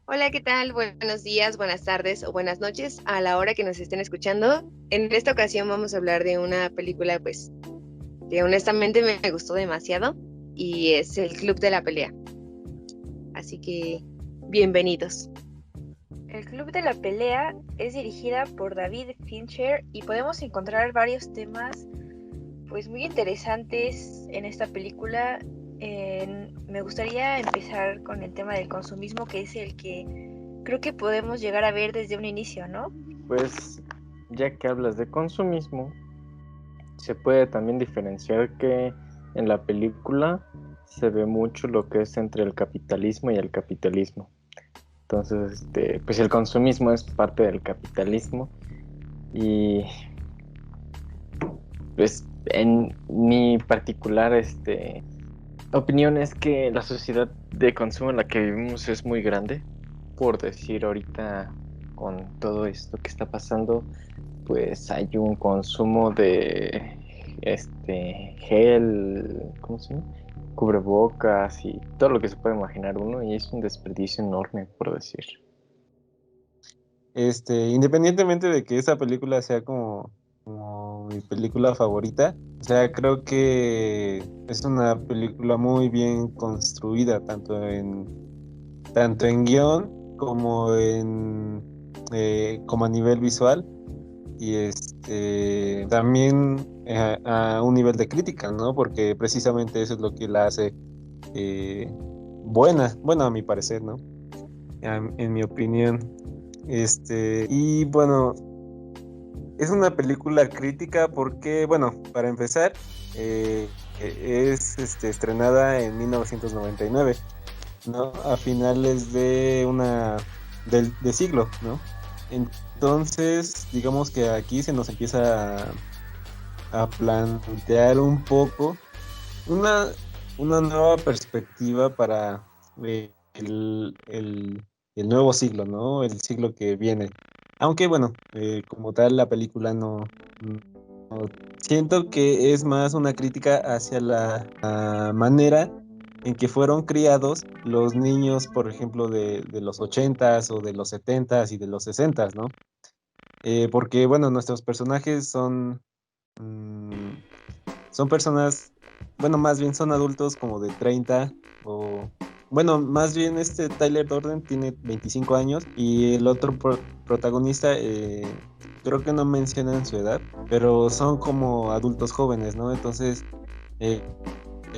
Hola, ¿qué tal? Buenos días, buenas tardes o buenas noches a la hora que nos estén escuchando. En esta ocasión vamos a hablar de una película, pues, que honestamente me gustó demasiado y es El Club de la Pelea. Así que, bienvenidos. El Club de la Pelea es dirigida por David Fincher y podemos encontrar varios temas pues muy interesantes en esta película. Me gustaría empezar con el tema del consumismo, que es el que creo que podemos llegar a ver desde un inicio, ¿no? Pues ya que hablas de consumismo, se puede también diferenciar que en la película se ve mucho lo que es entre el capitalismo y el capitalismo. Entonces, pues el consumismo es parte del capitalismo y pues en mi particular opinión es que la sociedad de consumo en la que vivimos es muy grande. Por decir ahorita con todo esto que está pasando, pues hay un consumo de gel, ¿cómo se llama? Cubrebocas y todo lo que se puede imaginar uno, y es un desperdicio enorme, por decir. Independientemente de que esa película sea como mi película favorita, o sea, creo que es una película muy bien construida, tanto en guión como a nivel visual, y también a un nivel de crítica, ¿no? Porque precisamente eso es lo que la hace eh, buena, bueno, a mi parecer, ¿no? En mi opinión. Y bueno, es una película crítica porque, bueno, para empezar, es estrenada en 1999, ¿no? A finales de siglo, ¿no? Entonces, digamos que aquí se nos empieza a plantear un poco una, una nueva perspectiva para el nuevo siglo, ¿no? El siglo que viene. Aunque bueno, como tal la película no- siento que es más una crítica hacia la manera en que fueron criados los niños, por ejemplo, de los ochentas o de los setentas y de los sesentas, ¿no? Porque bueno, nuestros personajes mm, son personas, bueno, más bien son adultos como de 30 o... Bueno, más bien Tyler Durden tiene 25 años y el otro protagonista, creo que no mencionan su edad, pero son como adultos jóvenes, ¿no? Entonces, eh,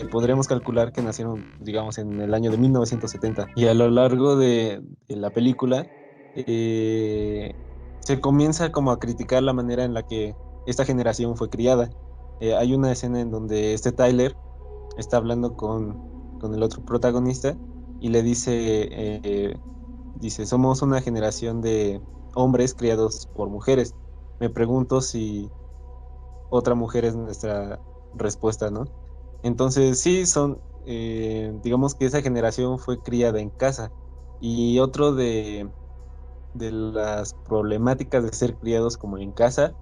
podríamos calcular que nacieron, digamos, en el año de 1970. Y a lo largo de la película, eh, se comienza como a criticar la manera en la que esta generación fue criada. Hay una escena en donde Tyler está hablando con el otro protagonista y le dice, somos una generación de hombres criados por mujeres. Me pregunto si otra mujer es nuestra respuesta, ¿no? Entonces, sí, digamos que esa generación fue criada en casa. Y otro de las problemáticas de ser criados como en casa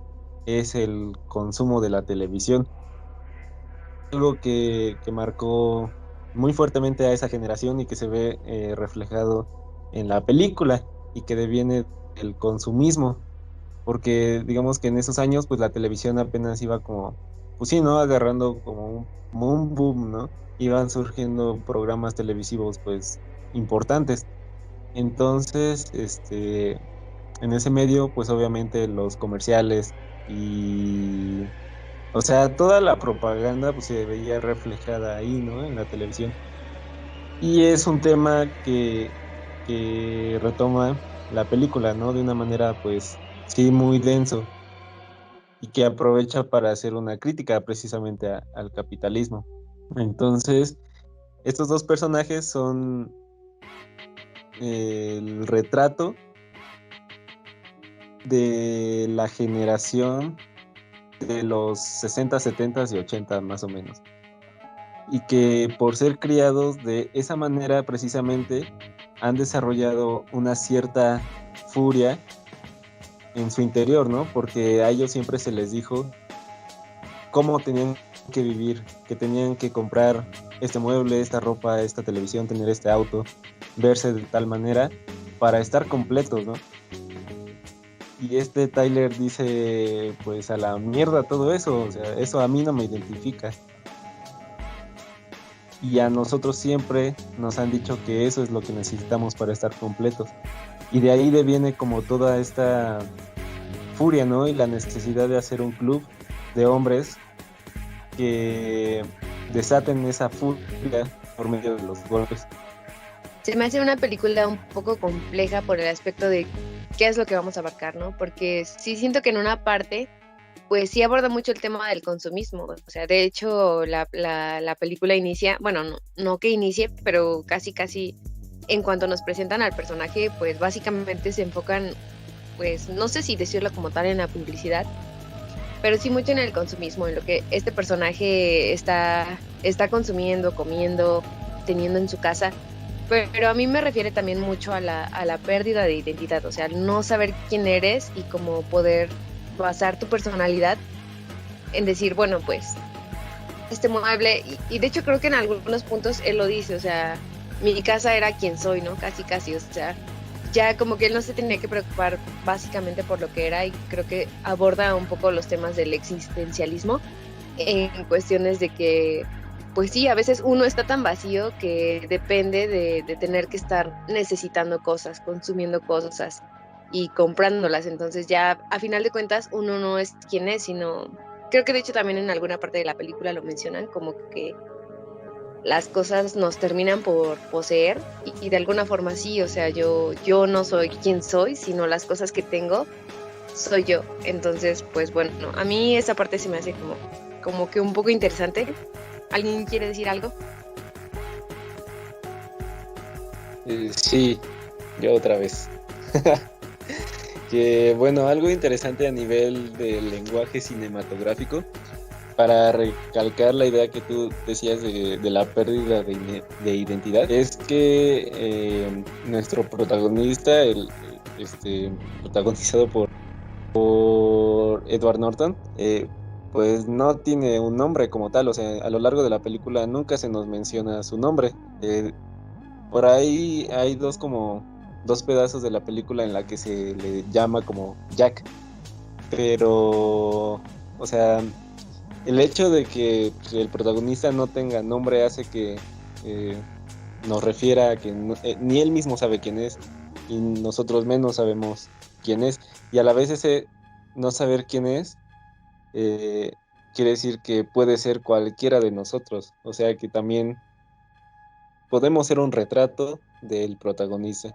es el consumo de la televisión. Algo que marcó muy fuertemente a esa generación y que se ve reflejado en la película y que deviene del consumismo, porque digamos que en esos años pues la televisión apenas iba como, pues sí, ¿no? Agarrando como un boom, ¿no? Iban surgiendo programas televisivos pues importantes. Entonces, en ese medio pues obviamente los comerciales y, o sea, toda la propaganda pues se veía reflejada ahí, ¿no? En la televisión. Y es un tema que retoma la película, ¿no? De una manera pues sí muy denso y que aprovecha para hacer una crítica precisamente al capitalismo. Entonces, estos dos personajes son el retrato de la generación de los 60, 70 y 80 más o menos. Y que por ser criados de esa manera precisamente han desarrollado una cierta furia en su interior, ¿no? Porque a ellos siempre se les dijo cómo tenían que vivir, que tenían que comprar este mueble, esta ropa, esta televisión, tener este auto, verse de tal manera. para estar completos, ¿no? Y este Tyler dice, pues a la mierda todo eso, o sea, eso a mí no me identifica. Y a nosotros siempre nos han dicho que eso es lo que necesitamos para estar completos. Y de ahí viene como toda esta furia, ¿no? Y la necesidad de hacer un club de hombres que desaten esa furia por medio de los golpes. Se me hace una película un poco compleja por el aspecto de qué es lo que vamos a abarcar, ¿no? Porque sí siento que en una parte, pues sí aborda mucho el tema del consumismo. O sea, de hecho, la película inicia, bueno, no que inicie, pero casi en cuanto nos presentan al personaje, pues básicamente se enfocan, pues no sé si decirlo como tal en la publicidad, pero sí mucho en el consumismo, en lo que este personaje está consumiendo, comiendo, teniendo en su casa. Pero a mí me refiere también mucho a la pérdida de identidad, o sea, no saber quién eres y cómo poder basar tu personalidad en decir, bueno, pues, este mueble, y de hecho creo que en algunos puntos él lo dice, o sea, mi casa era quien soy, ¿no? Casi, o sea, ya como que él no se tenía que preocupar básicamente por lo que era, y creo que aborda un poco los temas del existencialismo en cuestiones de que pues sí, a veces uno está tan vacío que depende de tener que estar necesitando cosas, consumiendo cosas y comprándolas. Entonces ya a final de cuentas uno no es quien es, sino creo que de hecho también en alguna parte de la película lo mencionan, como que las cosas nos terminan por poseer y de alguna forma sí, o sea, yo no soy quien soy, sino las cosas que tengo soy yo. Entonces, pues bueno, a mí esa parte se me hace como que un poco interesante. ¿Alguien quiere decir algo? Sí, yo otra vez. Que bueno, algo interesante a nivel del lenguaje cinematográfico, para recalcar la idea que tú decías de la pérdida de identidad, es que nuestro protagonista, protagonizado por Edward Norton, pues no tiene un nombre como tal, o sea, a lo largo de la película nunca se nos menciona su nombre. Por ahí hay dos pedazos de la película en la que se le llama como Jack, pero, o sea, el hecho de que el protagonista no tenga nombre hace que nos refiera a que ni él mismo sabe quién es y nosotros menos sabemos quién es, y a la vez ese no saber quién es quiere decir que puede ser cualquiera de nosotros, o sea que también podemos ser un retrato del protagonista.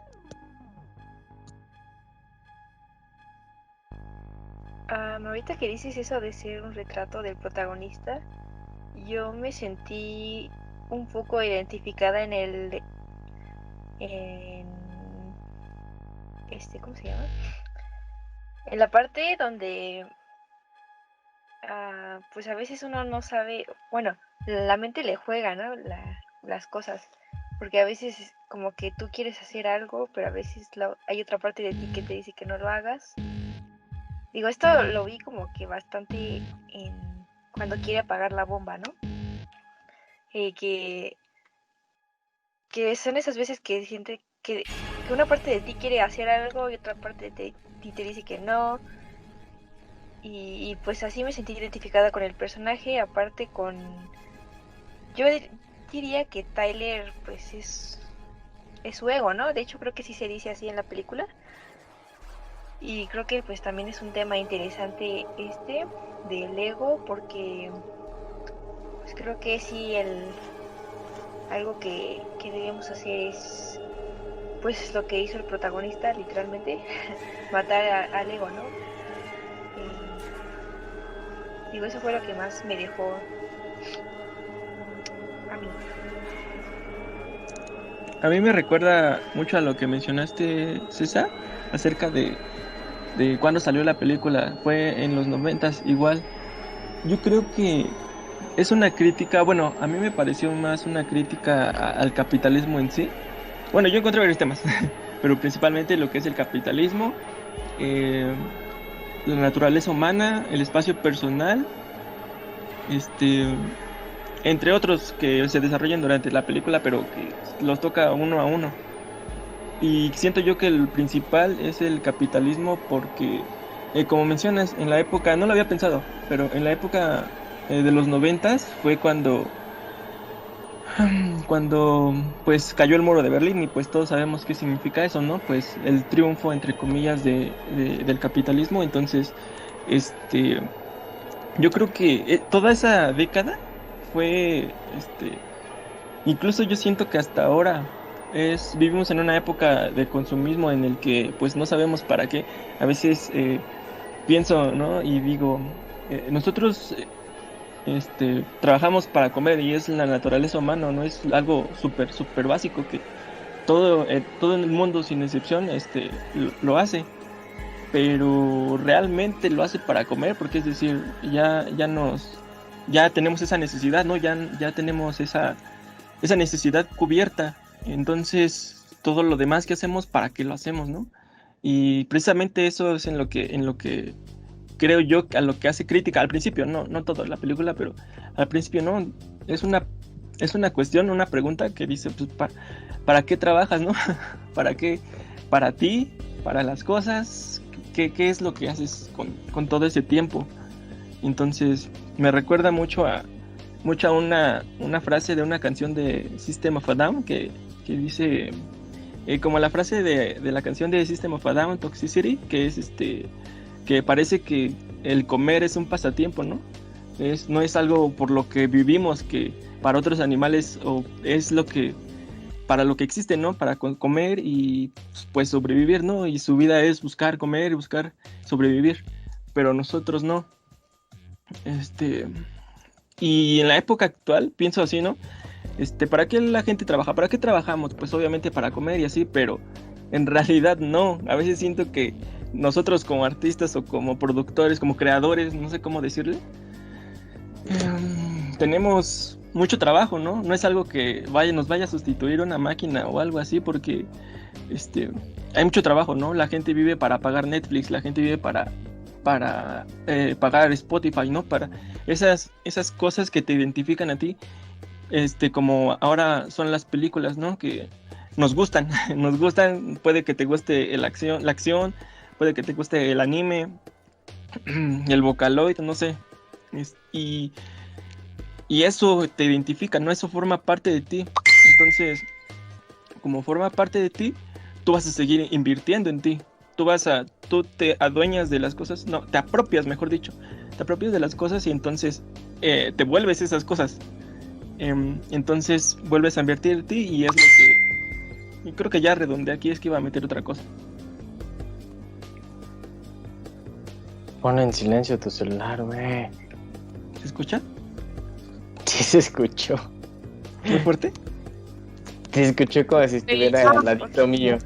Ahorita que dices eso de ser un retrato del protagonista, yo me sentí un poco identificada ¿cómo se llama? En la parte donde pues a veces uno no sabe, bueno, la mente le juega, ¿no? Las cosas, porque a veces como que tú quieres hacer algo, pero a veces hay otra parte de ti que te dice que no lo hagas. Digo, esto lo vi como que bastante cuando quiere apagar la bomba, ¿no? Que son esas veces que siente que una parte de ti quiere hacer algo y otra parte de ti te dice que no. Y pues así me sentí identificada con el personaje, aparte yo diría que Tyler pues es su ego, ¿no? De hecho creo que sí se dice así en la película. Y creo que pues también es un tema interesante del ego, porque pues creo que sí algo que debemos hacer es pues lo que hizo el protagonista, literalmente, matar al ego, ¿no? Digo, eso fue lo que más me dejó a mí. A mí me recuerda mucho a lo que mencionaste, César, acerca de cuando salió la película. Fue en los 90s igual. Yo creo que es una crítica, bueno, a mí me pareció más una crítica al capitalismo en sí. Bueno, yo encontré varios temas, pero principalmente lo que es el capitalismo, la naturaleza humana, el espacio personal, entre otros que se desarrollan durante la película, pero que los toca uno a uno. Y siento yo que el principal es el capitalismo porque, como mencionas, en la época, no lo había pensado, pero en la época de los 90 fue cuando pues cayó el muro de Berlín y pues todos sabemos qué significa eso, ¿no? Pues el triunfo, entre comillas, del capitalismo. Entonces, este, yo creo que toda esa década fue, incluso yo siento que hasta ahora vivimos en una época de consumismo en el que pues no sabemos para qué. A veces pienso, ¿no? Y digo, nosotros trabajamos para comer y es la naturaleza humana, ¿no? Es algo súper, súper básico que todo en el mundo, sin excepción, lo hace. Pero realmente lo hace para comer, porque es decir, ya tenemos esa necesidad, ¿no? Ya tenemos esa necesidad cubierta. Entonces, todo lo demás que hacemos, ¿para qué lo hacemos, no? Y precisamente eso es en lo que creo yo a lo que hace crítica al principio, no toda la película, pero al principio no, es una cuestión, una pregunta que dice, pues, ¿para qué trabajas, no? ¿Para qué? ¿Para ti? ¿Para las cosas? ¿Qué es lo que haces con todo ese tiempo? Entonces, me recuerda mucho a una frase de una canción de System of a Down que dice, como la frase de la canción de System of a Down, Toxicity, que es que parece que el comer es un pasatiempo, ¿no? No es algo por lo que vivimos, que para otros animales es para lo que existe, ¿no? Para comer y pues sobrevivir, ¿no? Y su vida es buscar comer, buscar sobrevivir, pero nosotros no. Y en la época actual pienso así, ¿no? ¿Para qué la gente trabaja? ¿Para qué trabajamos? Pues obviamente para comer y así, pero en realidad no. A veces siento que nosotros como artistas o como productores, como creadores, no sé cómo decirle, tenemos mucho trabajo, ¿no? No es algo que nos vaya a sustituir una máquina o algo así, porque hay mucho trabajo, ¿no? La gente vive para pagar Netflix, la gente vive para pagar Spotify, ¿no? Para esas cosas que te identifican a ti, como ahora son las películas, ¿no? Que nos gustan, puede que te guste la acción, puede que te guste el anime, el Vocaloid, no sé, y eso te identifica, ¿no? Eso forma parte de ti. Entonces, como forma parte de ti, tú vas a seguir invirtiendo en ti. Tú te adueñas de las cosas, no, te apropias, mejor dicho, te apropias de las cosas y entonces te vuelves esas cosas. Entonces vuelves a invertir en ti y es lo que... Y creo que ya redondeé aquí, es que iba a meter otra cosa. Pon en silencio tu celular, güey. ¿Se escucha? Sí se escuchó. ¿Muy fuerte? Se escuchó como si estuviera al ladito mío.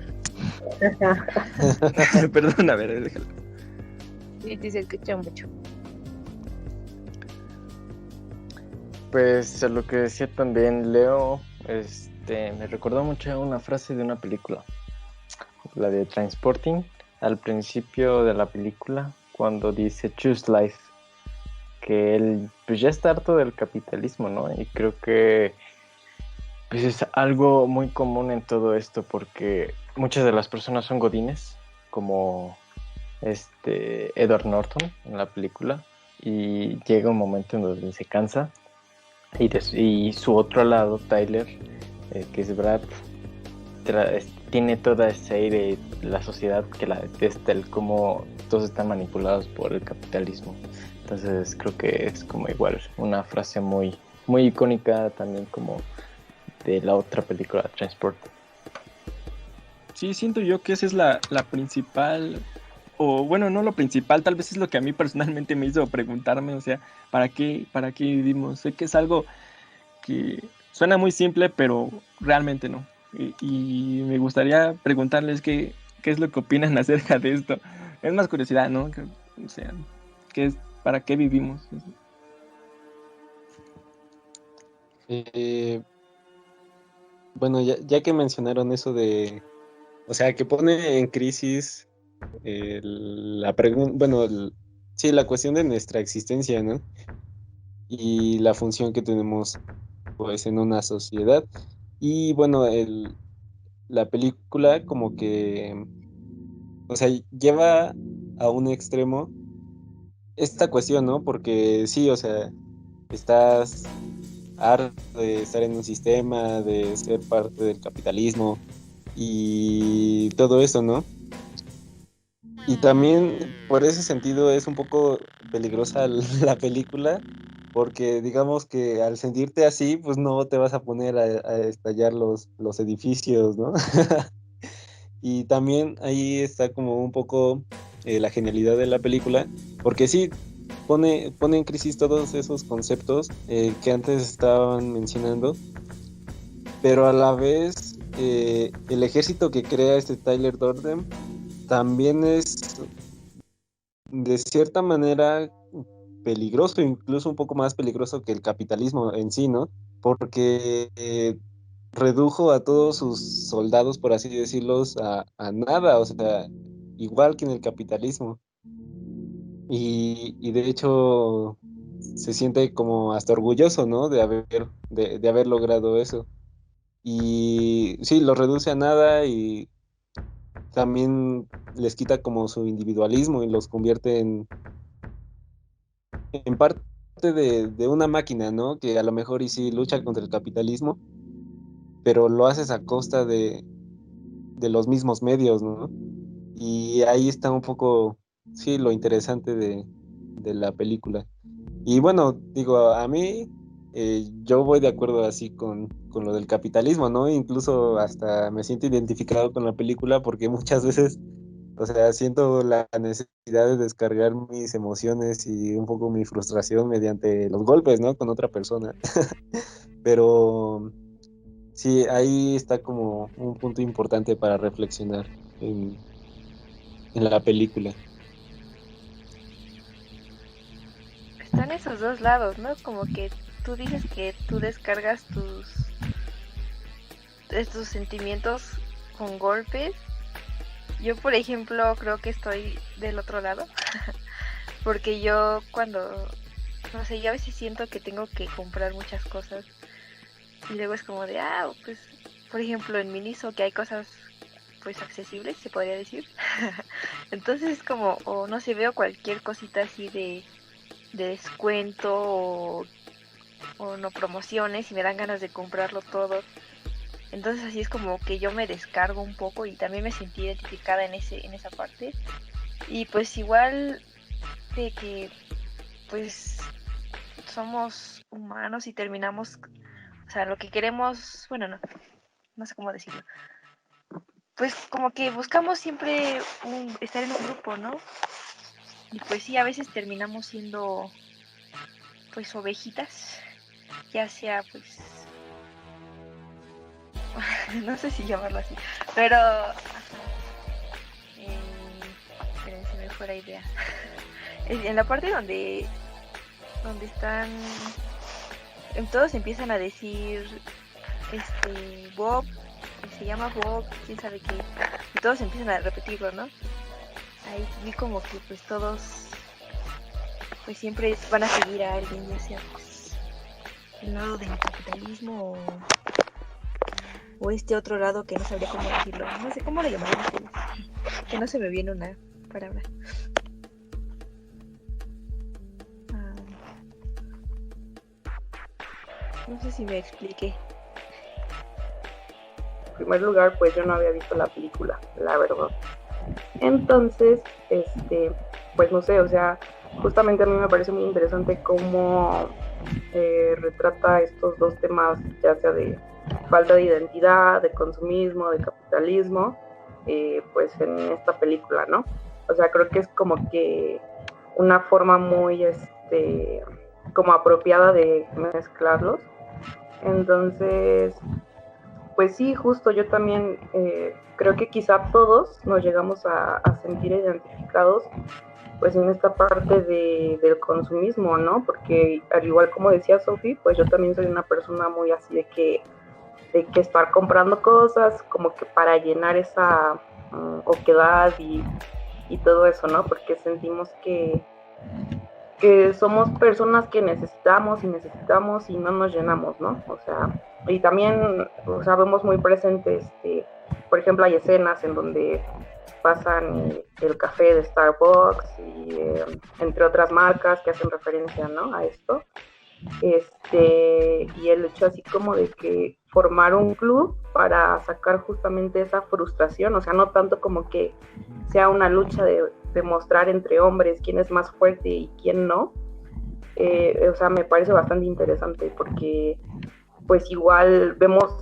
Perdón, a ver, déjalo. Sí, se escucha mucho. Pues a lo que decía también Leo, me recordó mucho a una frase de una película, la de Transporting, al principio de la película, cuando dice Choose Life, que él pues ya está harto del capitalismo, ¿no? Y creo que pues es algo muy común en todo esto, porque muchas de las personas son godines, como Edward Norton en la película, y llega un momento en donde se cansa y su otro lado, Tyler, que es Brad, tiene toda esa aire de la sociedad que la detesta, el cómo todos están manipulados por el capitalismo. Entonces creo que es como igual una frase muy, muy icónica también como de la otra película, Transport. Sí, siento yo que esa es la principal, o bueno, no lo principal, tal vez es lo que a mí personalmente me hizo preguntarme, o sea, ¿para qué vivimos? Sé que es algo que suena muy simple, pero realmente no. Y me gustaría preguntarles qué es lo que opinan acerca de esto. Es más curiosidad, ¿no? O sea, ¿para qué vivimos? Bueno, ya que mencionaron eso de, o sea, que pone en crisis la pregunta, bueno, sí, la cuestión de nuestra existencia, ¿no? Y la función que tenemos, pues, en una sociedad. Y bueno, la película como que, o sea, lleva a un extremo esta cuestión, ¿no? Porque sí, o sea, estás harto de estar en un sistema, de ser parte del capitalismo y todo eso, ¿no? Y también por ese sentido es un poco peligrosa la película, porque digamos que al sentirte así, pues no te vas a poner a estallar los edificios, ¿no? Y también ahí está como un poco la genialidad de la película, porque sí, pone en crisis todos esos conceptos que antes estaban mencionando, pero a la vez el ejército que crea este Tyler Durden también es de cierta manera peligroso, incluso un poco más peligroso que el capitalismo en sí, ¿no? Porque redujo a todos sus soldados, por así decirlos, a nada, o sea, igual que en el capitalismo. Y de hecho se siente como hasta orgulloso, ¿no? De haber logrado eso. Y sí, lo reduce a nada y también les quita como su individualismo y los convierte en parte de una máquina, ¿no? Que a lo mejor y sí lucha contra el capitalismo, pero lo haces a costa de los mismos medios, ¿no? Y ahí está un poco, sí, lo interesante de la película. Y bueno, digo, a mí yo voy de acuerdo así con lo del capitalismo, ¿no? Incluso hasta me siento identificado con la película porque muchas veces, o sea, siento la necesidad de descargar mis emociones y un poco mi frustración mediante los golpes, ¿no? Con otra persona. Pero sí, ahí está como un punto importante para reflexionar en, en la película. Están esos dos lados, ¿no? Como que tú dices que tú descargas estos sentimientos con golpes. Yo, por ejemplo, creo que estoy del otro lado, porque yo cuando, no sé, yo a veces siento que tengo que comprar muchas cosas y luego es como de, pues, por ejemplo, en Miniso que hay cosas pues accesibles, se podría decir. Entonces es como, o no sé, veo cualquier cosita así de descuento o no promociones y me dan ganas de comprarlo todo. Entonces así es como que yo me descargo un poco y también me sentí identificada en esa parte. Y pues igual de que pues somos humanos y terminamos, o sea, lo que queremos, bueno, no sé cómo decirlo. Pues como que buscamos siempre estar en un grupo, ¿no? Y pues sí, a veces terminamos siendo pues ovejitas, ya sea pues no sé si llamarlo así, pero esperen, se me fue la idea. En la parte donde están, todos empiezan a decir Bob, se llama Bob, quién sabe qué, y todos empiezan a repetirlo, ¿no? Ahí vi como que pues todos pues siempre van a seguir a alguien, ya sea pues el lado del capitalismo o este otro lado que no sabría cómo decirlo, no sé cómo le llamarían ustedes, que no se me viene una palabra. No sé si me expliqué. En primer lugar, pues yo no había visto la película, la verdad. Entonces, pues no sé, o sea, justamente a mí me parece muy interesante cómo retrata estos dos temas, ya sea de falta de identidad, de consumismo, de capitalismo, pues en esta película, ¿no? O sea, creo que es como que una forma muy, como apropiada de mezclarlos. Entonces, pues sí, justo yo también creo que quizá todos nos llegamos a sentir identificados pues en esta parte del consumismo, ¿no? Porque al igual como decía Sophie, pues yo también soy una persona muy así de que estar comprando cosas como que para llenar esa oquedad y todo eso, ¿no? Porque sentimos que somos personas que necesitamos y no nos llenamos, ¿no? O sea, y también, o sea, vemos muy presente por ejemplo, hay escenas en donde pasan el café de Starbucks y entre otras marcas que hacen referencia, ¿no?, a esto. Y el hecho así como de que formar un club para sacar justamente esa frustración, o sea, no tanto como que sea una lucha de mostrar entre hombres quién es más fuerte y quién no, o sea, me parece bastante interesante porque pues igual vemos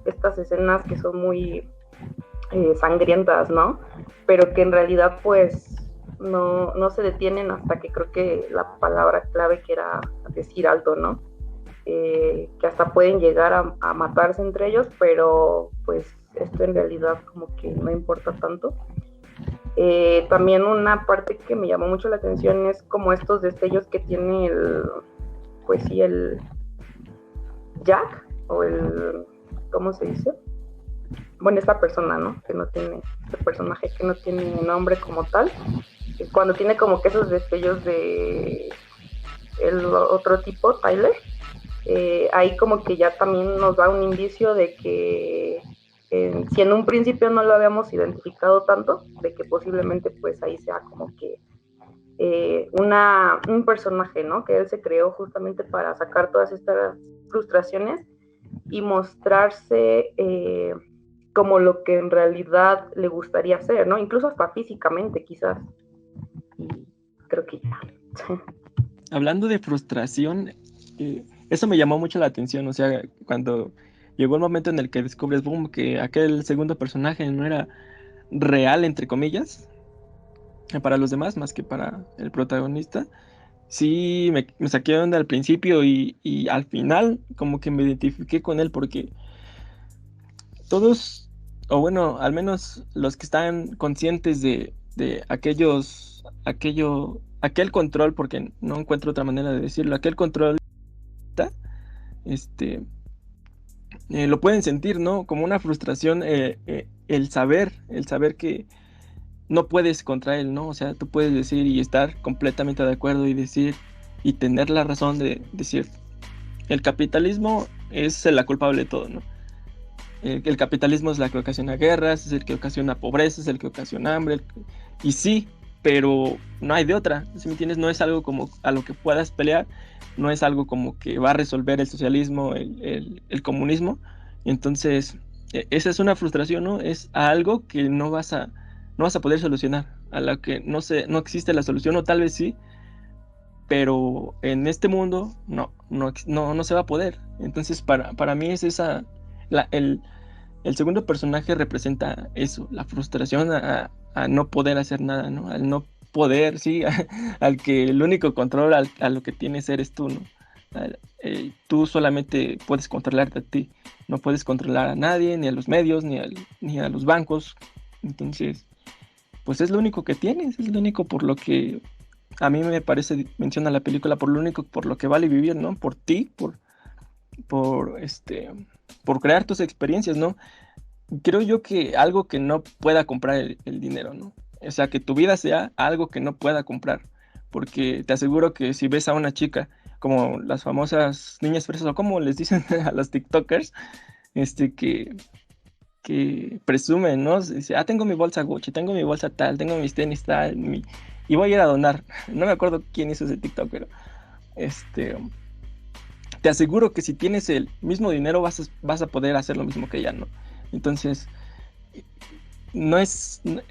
estas escenas que son muy sangrientas, ¿no? Pero que en realidad pues no se detienen hasta que creo que la palabra clave que era decir alto, ¿no? Que hasta pueden llegar a matarse entre ellos, pero pues esto en realidad como que no importa tanto. También una parte que me llamó mucho la atención es como estos destellos que tiene el Jack, o ¿cómo se dice? Bueno, esta persona, ¿no? Este personaje que no tiene nombre como tal, cuando tiene como que esos destellos de el otro tipo, Tyler, ahí como que ya también nos da un indicio de que si en un principio no lo habíamos identificado tanto, de que posiblemente pues ahí sea como que un personaje, ¿no?, que él se creó justamente para sacar todas estas frustraciones y mostrarse como lo que en realidad le gustaría hacer, ¿no? Incluso hasta físicamente, quizás. Y creo que ya. Hablando de frustración, eso me llamó mucho la atención, o sea, cuando llegó el momento en el que descubres, boom, que aquel segundo personaje no era real, entre comillas, para los demás, más que para el protagonista. Sí, me saqué de onda al principio y al final como que me identifiqué con él porque todos, o bueno, al menos los que están conscientes de aquel control, porque no encuentro otra manera de decirlo, aquel control, lo pueden sentir, ¿no? Como una frustración, el saber que no puedes contra él, ¿no? O sea, tú puedes decir y estar completamente de acuerdo y decir y tener la razón de decir, el capitalismo es la culpable de todo, ¿no? El capitalismo es la que ocasiona guerras, es el que ocasiona pobreza, es el que ocasiona hambre. Y sí, pero no hay de otra, ¿sí me entiendes? No es algo como a lo que puedas pelear, no es algo como que va a resolver el socialismo, el comunismo. Entonces, esa es una frustración, ¿no? Es algo que no vas a poder solucionar, a la que no existe la solución, o tal vez sí, pero en este mundo no se va a poder. Entonces, para mí es esa... El segundo personaje representa eso, la frustración a no poder hacer nada, ¿no? Al no poder, sí, al que el único control a lo que tienes eres tú, ¿no? Tú solamente puedes controlarte a ti, no puedes controlar a nadie, ni a los medios, ni a los bancos. Entonces, pues es lo único que tienes, es lo único por lo que a mí me parece, menciona la película, por lo único por lo que vale vivir, ¿no? Por ti, por crear tus experiencias, ¿no? Creo yo que algo que no pueda comprar el dinero, ¿no? O sea, que tu vida sea algo que no pueda comprar, porque te aseguro que si ves a una chica como las famosas niñas fresas, o como les dicen a los TikTokers, que presumen, ¿no? Dice, tengo mi bolsa Gucci, tengo mi bolsa tal, tengo mis tenis tal, y voy a ir a donar. No me acuerdo quién hizo ese TikTok, pero te aseguro que si tienes el mismo dinero vas a poder hacer lo mismo que ella, ¿no? Entonces,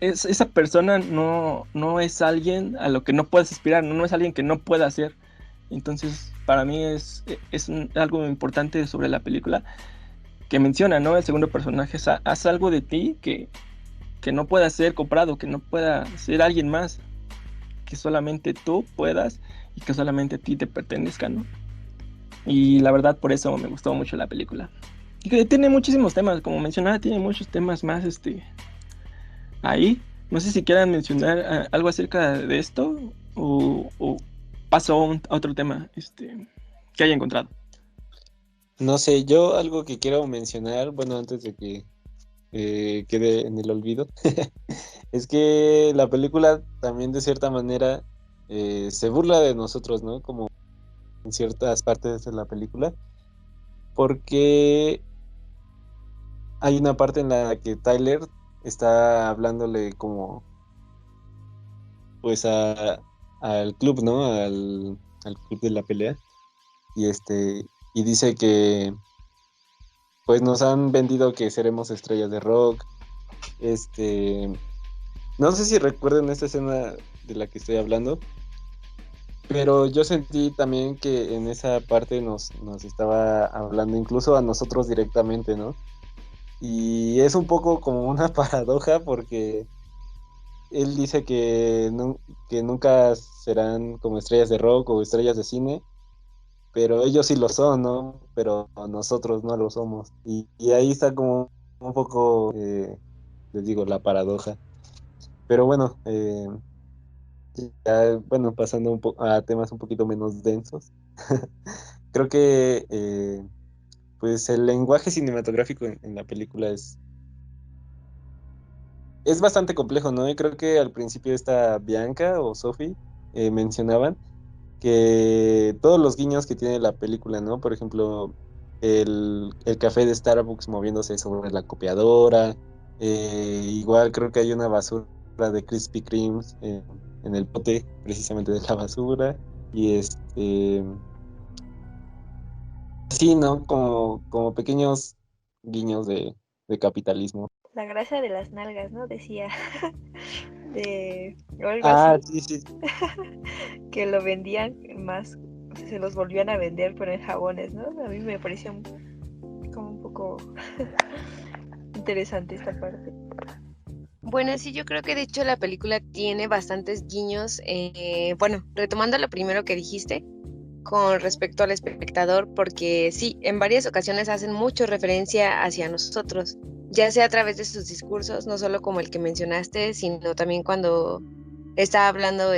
esa persona no es alguien a lo que no puedes aspirar, no es alguien que no pueda hacer. Entonces, para mí es algo importante sobre la película que menciona, ¿no? El segundo personaje, haz algo de ti que no pueda ser comprado, que no pueda ser alguien más, que solamente tú puedas y que solamente a ti te pertenezca, ¿no? Y la verdad, por eso me gustó mucho la película. Y que tiene muchísimos temas, como mencionaba, tiene muchos temas más ahí. No sé si quieran mencionar algo acerca de esto o paso a otro tema que haya encontrado. No sé, yo algo que quiero mencionar, bueno, antes de que quede en el olvido, es que la película también de cierta manera se burla de nosotros, ¿no? Como en ciertas partes de la película, porque hay una parte en la que Tyler está hablándole como pues al club, ¿no? Al club de la pelea. Y y dice que pues nos han vendido que seremos estrellas de rock. Este, no sé si recuerdan esta escena de la que estoy hablando, pero yo sentí también que en esa parte nos estaba hablando incluso a nosotros directamente, ¿no? Y es un poco como una paradoja porque él dice que nunca serán como estrellas de rock o estrellas de cine, pero ellos sí lo son, ¿no? Pero nosotros no lo somos. Y ahí está como un poco, les digo, la paradoja. Pero bueno, ya, bueno, pasando a temas un poquito menos densos, creo que pues el lenguaje cinematográfico en la película es bastante complejo, ¿no? Y creo que al principio esta Bianca o Sophie mencionaban que todos los guiños que tiene la película, ¿no? Por ejemplo, el café de Starbucks moviéndose sobre la copiadora, igual creo que hay una basura de Krispy Kremes en el pote precisamente de la basura, y sí, ¿no? Como pequeños guiños de capitalismo. La grasa de las nalgas, ¿no? Decía. O algo Ah, así. sí, sí. Que lo vendían más, o sea, se los volvían a vender pero en jabones, ¿no? A mí me pareció como un poco interesante esta parte. Bueno, sí, yo creo que de hecho la película tiene bastantes guiños. Bueno, retomando lo primero que dijiste con respecto al espectador, porque sí, en varias ocasiones hacen mucho referencia hacia nosotros, ya sea a través de sus discursos, no solo como el que mencionaste, sino también cuando está hablando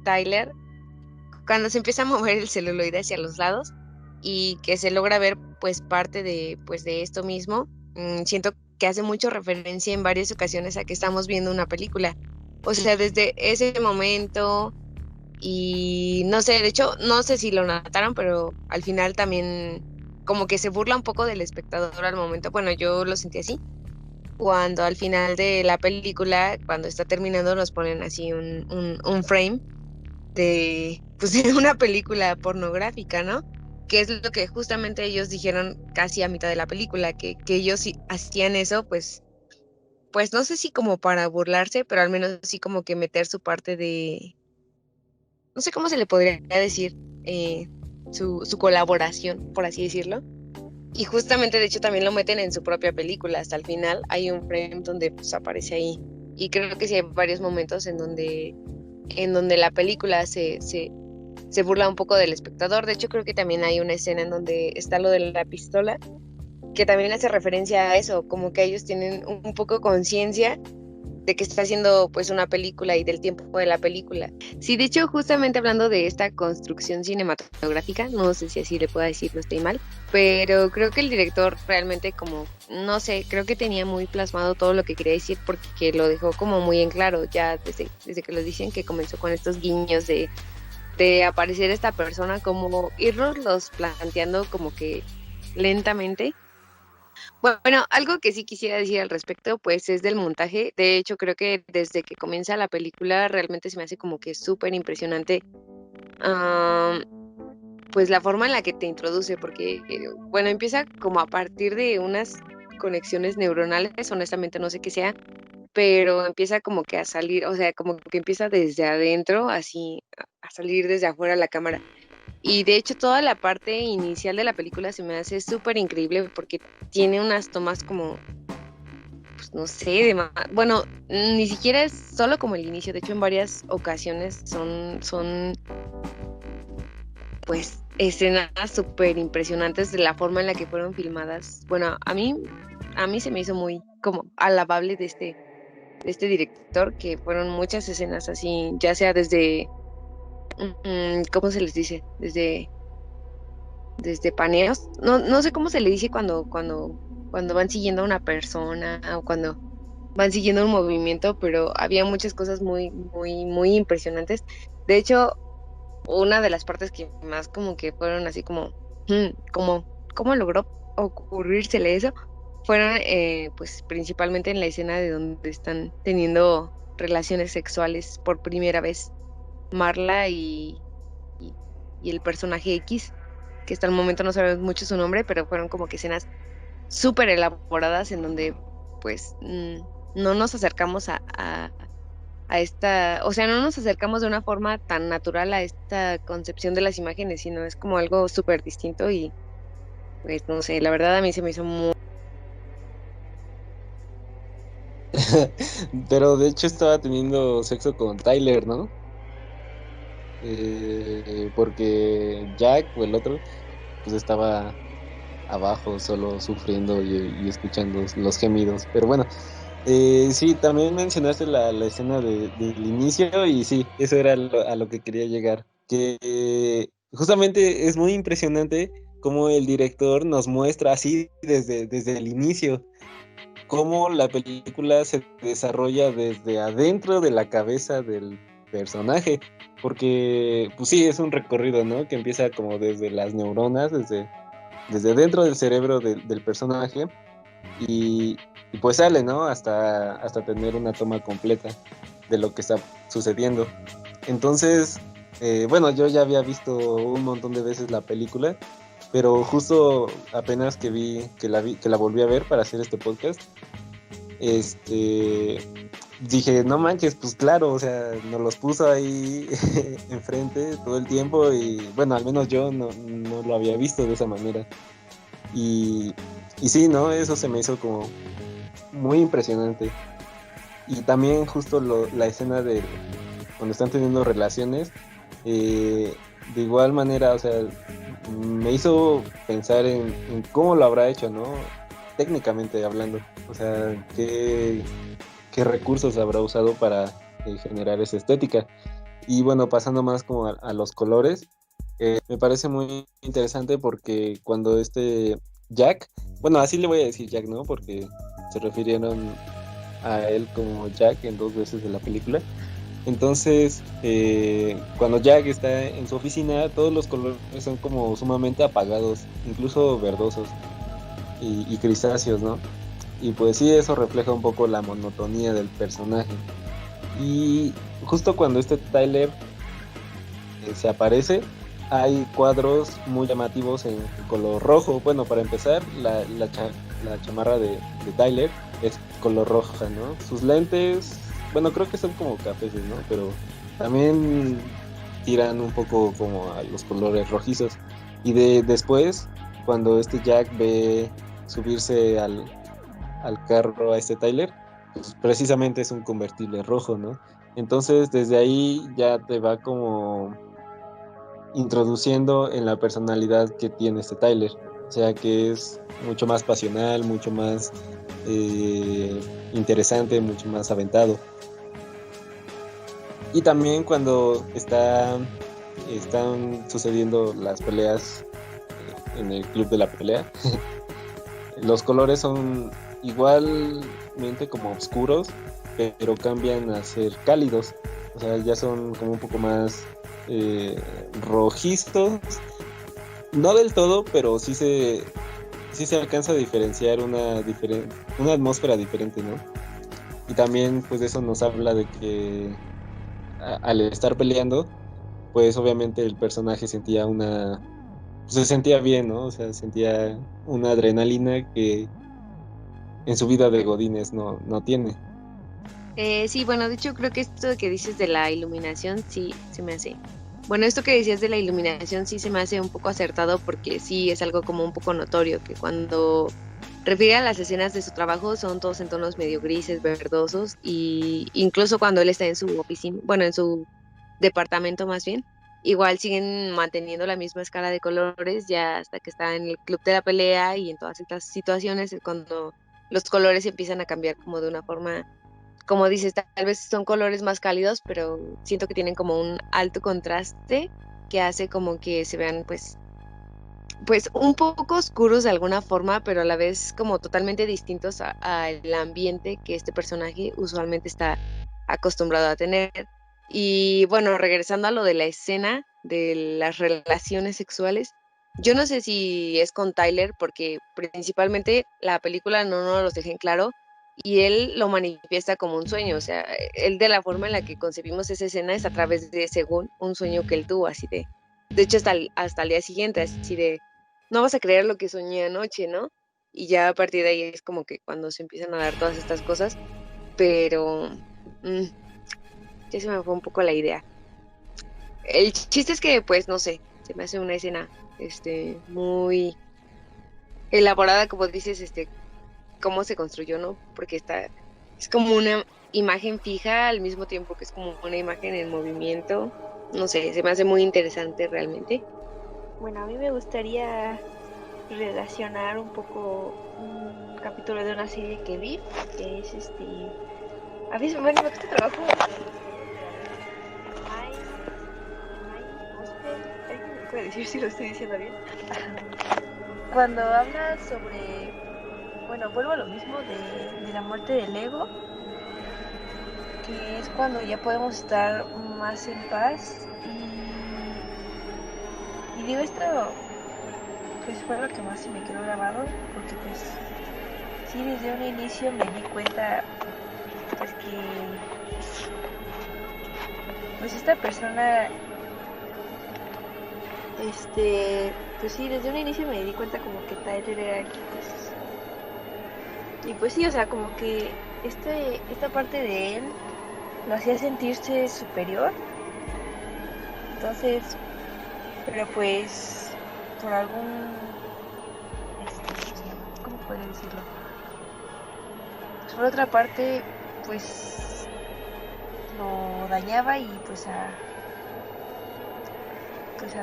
Tyler, cuando se empieza a mover el celuloide hacia los lados y que se logra ver pues parte de pues de esto mismo. Siento que hace mucho referencia en varias ocasiones a que estamos viendo una película. O sea, desde ese momento y no sé, de hecho, no sé si lo notaron, pero al final también como que se burla un poco del espectador al momento. Bueno, yo lo sentí así. Cuando al final de la película, cuando está terminando, nos ponen así un frame pues, de una película pornográfica, ¿no? Que es lo que justamente ellos dijeron casi a mitad de la película, que ellos sí hacían eso, pues no sé si como para burlarse, pero al menos sí como que meter su parte de, no sé cómo se le podría decir, su colaboración, por así decirlo. Y justamente, de hecho, también lo meten en su propia película. Hasta el final hay un frame donde pues aparece ahí. Y creo que sí hay varios momentos en donde la película se burla un poco del espectador. De hecho, creo que también hay una escena en donde está lo de la pistola, que también hace referencia a eso, como que ellos tienen un poco conciencia de que está haciendo pues una película y del tiempo de la película. Sí, de hecho, justamente hablando de esta construcción cinematográfica, no sé si así le puedo decir, no estoy mal, pero creo que el director realmente como, no sé, creo que tenía muy plasmado todo lo que quería decir porque lo dejó como muy en claro ya desde que lo dicen, que comenzó con estos guiños de aparecer esta persona, como irnos los planteando como que lentamente. Bueno, algo que sí quisiera decir al respecto, pues es del montaje. De hecho, creo que desde que comienza la película realmente se me hace como que súper impresionante, am, pues la forma en la que te introduce, porque, bueno, empieza como a partir de unas conexiones neuronales, honestamente no sé qué sea, pero empieza como que a salir, o sea, como que empieza desde adentro, así, a salir desde afuera la cámara. Y de hecho toda la parte inicial de la película se me hace súper increíble porque tiene unas tomas como, pues no sé, bueno, ni siquiera es solo como el inicio, de hecho en varias ocasiones son pues escenas súper impresionantes de la forma en la que fueron filmadas. Bueno, a mí se me hizo muy como alabable de este director, que fueron muchas escenas así, ya sea desde, ¿cómo se les dice? Desde paneos, no sé cómo se le dice cuando van siguiendo a una persona o cuando van siguiendo un movimiento, pero había muchas cosas muy, muy, muy impresionantes. De hecho, una de las partes que más como que fueron así como, ¿cómo logró ocurrírsele eso? fueron pues principalmente en la escena de donde están teniendo relaciones sexuales por primera vez Marla y- y el personaje X, que hasta el momento no sabemos mucho su nombre, pero fueron como que escenas súper elaboradas en donde pues no nos acercamos a esta, o sea, no nos acercamos de una forma tan natural a esta concepción de las imágenes, sino es como algo súper distinto y pues no sé, la verdad a mí se me hizo muy... Pero de hecho estaba teniendo sexo con Tyler, ¿no? Porque Jack o el otro, pues estaba abajo solo sufriendo y escuchando los gemidos. Pero bueno, sí, también mencionaste la escena del inicio y sí, eso era a lo que quería llegar. Que justamente es muy impresionante cómo el director nos muestra así desde el inicio, cómo la película se desarrolla desde adentro de la cabeza del personaje. Porque, pues sí, es un recorrido, ¿no? Que empieza como desde las neuronas, desde dentro del cerebro del personaje y pues sale, ¿no? Hasta tener una toma completa de lo que está sucediendo. Entonces, bueno, yo ya había visto un montón de veces la película, pero justo apenas que la volví a ver para hacer este podcast, dije, no manches, pues claro, o sea, nos los puso ahí enfrente todo el tiempo y bueno, al menos yo no lo había visto de esa manera. Y, y sí, ¿no? Eso se me hizo como muy impresionante. Y también justo la escena de cuando están teniendo relaciones, de igual manera, o sea, me hizo pensar en cómo lo habrá hecho, ¿no? Técnicamente hablando. O sea, qué recursos habrá usado para generar esa estética. Y bueno, pasando más como a los colores, me parece muy interesante porque cuando Jack, bueno, así le voy a decir Jack, ¿no? Porque se refirieron a él como Jack en 2 veces de la película. Entonces, cuando Jack está en su oficina, todos los colores son como sumamente apagados, incluso verdosos y grisáceos, ¿no? Y pues sí, eso refleja un poco la monotonía del personaje. Y justo cuando Tyler se aparece, hay cuadros muy llamativos en color rojo. Bueno, para empezar, la chamarra de Tyler es color roja, ¿no? Sus lentes, bueno, creo que son como cafés, ¿no? Pero también tiran un poco como a los colores rojizos. Y después, cuando Jack ve subirse al carro a Tyler, pues precisamente es un convertible rojo, ¿no? Entonces, desde ahí ya te va como introduciendo en la personalidad que tiene Tyler. O sea que es mucho más pasional, mucho más interesante, mucho más aventado. Y también cuando están sucediendo las peleas en el club de la pelea, los colores son igualmente como oscuros, pero cambian a ser cálidos. O sea, ya son como un poco más rojizos. No del todo, pero sí se alcanza a diferenciar una atmósfera diferente, ¿no? Y también pues eso nos habla de que al estar peleando, pues obviamente el personaje se sentía bien, ¿no? O sea, sentía una adrenalina que en su vida de Godínez no tiene. Sí, bueno, de hecho creo que esto que dices de la iluminación sí se me hace... Bueno, esto que decías de la iluminación sí se me hace un poco acertado porque sí es algo como un poco notorio, que cuando refiere a las escenas de su trabajo son todos en tonos medio grises, verdosos, y incluso cuando él está en su oficina, bueno, en su departamento más bien, igual siguen manteniendo la misma escala de colores ya hasta que está en el club de la pelea y en todas estas situaciones es cuando los colores empiezan a cambiar como de una forma, como dices, tal vez son colores más cálidos, pero siento que tienen como un alto contraste que hace como que se vean pues un poco oscuros de alguna forma, pero a la vez como totalmente distintos al ambiente que este personaje usualmente está acostumbrado a tener. Y bueno, regresando a lo de la escena de las relaciones sexuales, Yo no sé si es con Tyler, porque principalmente la película no nos los deja en claro y él lo manifiesta como un sueño, o sea, él de la forma en la que concebimos esa escena es a través de, según, un sueño que él tuvo, así de hecho hasta el día siguiente, así de, no vas a creer lo que soñé anoche, ¿no? Y ya a partir de ahí es como que cuando se empiezan a dar todas estas cosas, pero ya se me fue un poco la idea. El chiste es que, pues, no sé, se me hace una escena, muy elaborada, como dices, cómo se construyó, ¿no? Porque es como una imagen fija al mismo tiempo que es como una imagen en movimiento. No sé, se me hace muy interesante realmente. Bueno, a mí me gustaría relacionar un poco un capítulo de una serie que vi, que es A veces, bueno, me cuesta trabajo. ¿Alguien me puede decir si lo estoy diciendo bien? Cuando habla sobre, bueno, vuelvo a lo mismo de la muerte del ego, que es cuando ya podemos estar más en paz y digo esto, pues fue lo que más se me quedó grabado, porque pues sí, desde un inicio me di cuenta pues que pues esta persona pues sí, desde un inicio me di cuenta como que Tyler era aquí, pues, y pues sí, o sea, como que esta parte de él lo hacía sentirse superior, entonces, pero pues, por algún, ¿cómo puedo decirlo? Pues por otra parte, pues, lo dañaba y pues a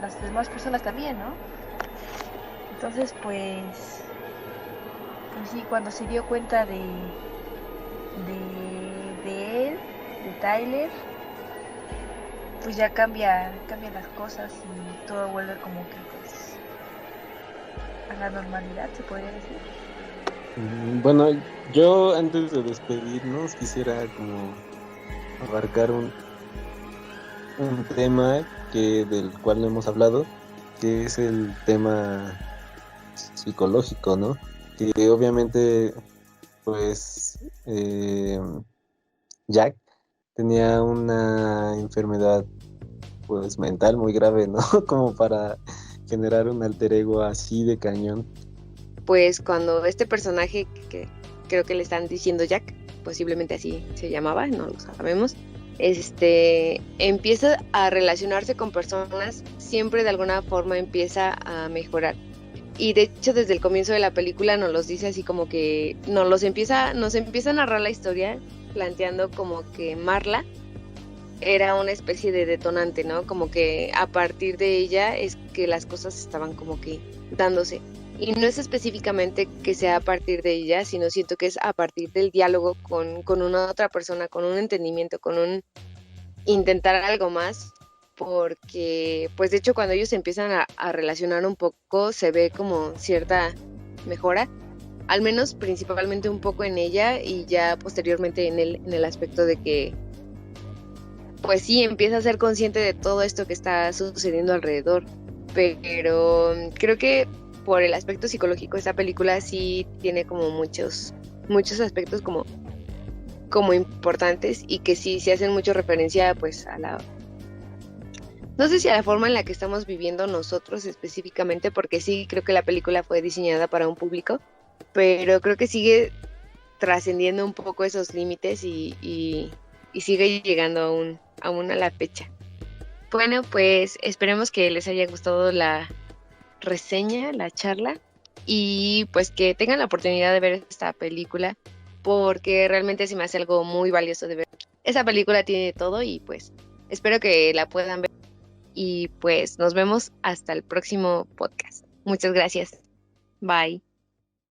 las demás personas también, ¿no? Entonces, pues sí, cuando se dio cuenta de él, de Tyler, pues ya cambian las cosas y todo vuelve como que pues a la normalidad, se podría decir. Bueno, yo antes de despedirnos quisiera como abarcar un tema del cual no hemos hablado, que es el tema psicológico, ¿no? Que obviamente, pues, Jack tenía una enfermedad, pues, mental muy grave, ¿no? Como para generar un alter ego así de cañón. Pues cuando este personaje que creo que le están diciendo Jack, posiblemente así se llamaba, no lo sabemos, empieza a relacionarse con personas, siempre de alguna forma empieza a mejorar. Y de hecho desde el comienzo de la película nos los dice así como que nos empieza a narrar la historia planteando como que Marla era una especie de detonante, ¿no? Como que a partir de ella es que las cosas estaban como que dándose. Y no es específicamente que sea a partir de ella, sino siento que es a partir del diálogo con una otra persona, con un entendimiento, con un intentar algo más, porque pues de hecho cuando ellos empiezan a relacionar un poco se ve como cierta mejora, al menos principalmente un poco en ella y ya posteriormente en el aspecto de que pues sí empieza a ser consciente de todo esto que está sucediendo alrededor, pero creo que por el aspecto psicológico esta película sí tiene como muchos aspectos como importantes y que sí se hacen mucho referencia pues no sé si a la forma en la que estamos viviendo nosotros específicamente, porque sí creo que la película fue diseñada para un público, pero creo que sigue trascendiendo un poco esos límites y sigue llegando aún a la fecha. Bueno, pues esperemos que les haya gustado la reseña, la charla, y pues que tengan la oportunidad de ver esta película, porque realmente se me hace algo muy valioso de ver. Esa película tiene todo y pues espero que la puedan ver y pues nos vemos hasta el próximo podcast. Muchas gracias. Bye.